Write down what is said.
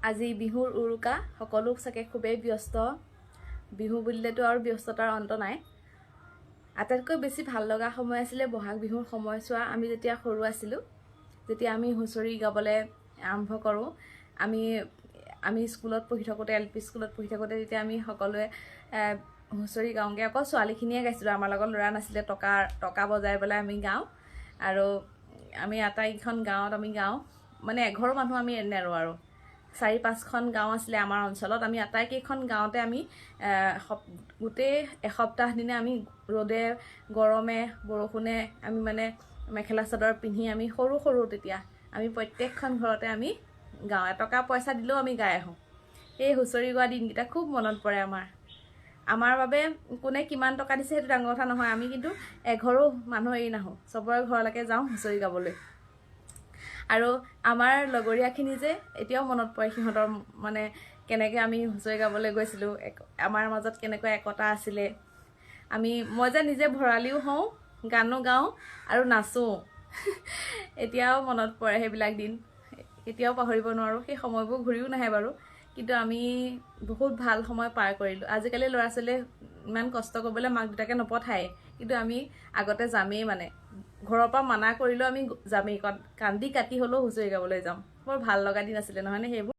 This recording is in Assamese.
আজি বিহুৰ উৰুকা সকলো চাগে খুবেই ব্যস্ত বিহু বুলিলেতো আৰু ব্যস্ততাৰ অন্ত নাই আটাইতকৈ বেছি ভাল লগা সময় আছিলে বহাগ বিহুৰ সময়ছোৱা আমি যেতিয়া সৰু আছিলো যেতিয়া আমি হুঁচৰি গাবলৈ আৰম্ভ কৰোঁ আমি স্কুলত পঢ়ি থাকোঁতে এলপি স্কুলত পঢ়ি থাকোঁতে তেতিয়া আমি সকলোৱে হুঁচৰি গাওঁগে অকল ছোৱালীখিনিয়ে গাইছিলোঁ আমাৰ লগত ল'ৰা নাছিলে টকা বজাই পেলাই আমি গাওঁ আৰু আমি আটাইকেইখন গাঁৱত আমি গাওঁ মানে এঘৰ মানুহ আমি নেৰোঁ আৰু 4-5খন গাঁও আছিলে আমাৰ অঞ্চলত আমি আটাইকেইখন গাঁৱতে আমি গোটেই এসপ্তাহ দিনে আমি ৰ'দে গৰমে বৰষুণে আমি মানে মেখেলা চাদৰ পিন্ধি আমি সৰু তেতিয়া আমি প্ৰত্যেকখন ঘৰতে আমি গাওঁ এটকা পইচা দিলেও আমি গাই আহোঁ এই হুঁচৰি গোৱা দিনকেইটা খুব মনত পৰে আমাৰ বাবে কোনে কিমান টকা দিছে সেইটো ডাঙৰ কথা নহয় আমি কিন্তু এঘৰো মানুহ এৰি নাহোঁ চবৰে ঘৰলৈকে যাওঁ হুঁচৰি গাবলৈ আৰু আমাৰ লগৰীয়াখিনি যে এতিয়াও মনত পৰে সিহঁতৰ মানে কেনেকৈ আমি হুঁচৰি গাবলৈ গৈছিলোঁ আমাৰ মাজত কেনেকৈ একতা আছিলে মই যে নিজে ভৰালিও হওঁ গানো গাওঁ আৰু নাচোঁ এতিয়াও মনত পৰে সেইবিলাক দিন এতিয়াও পাহৰিব নোৱাৰোঁ সেই সময়বোৰ ঘূৰিও নাহে বাৰু কিন্তু আমি বহুত ভাল সময় পাৰ কৰিলোঁ আজিকালি ল'ৰা ছোৱালীয়ে ইমান কষ্ট কৰিবলৈ মাক দেউতাকে নপঠায় কিন্তু আমি আগতে যামেই মানে ঘৰৰ পৰা মানা কৰিলেও আমি যামেই কান্দি কাটি হ'লেও হুঁচৰি গাবলৈ যাওঁ বৰ ভাল লগা দিন আছিলে নহয়নে সেইবোৰ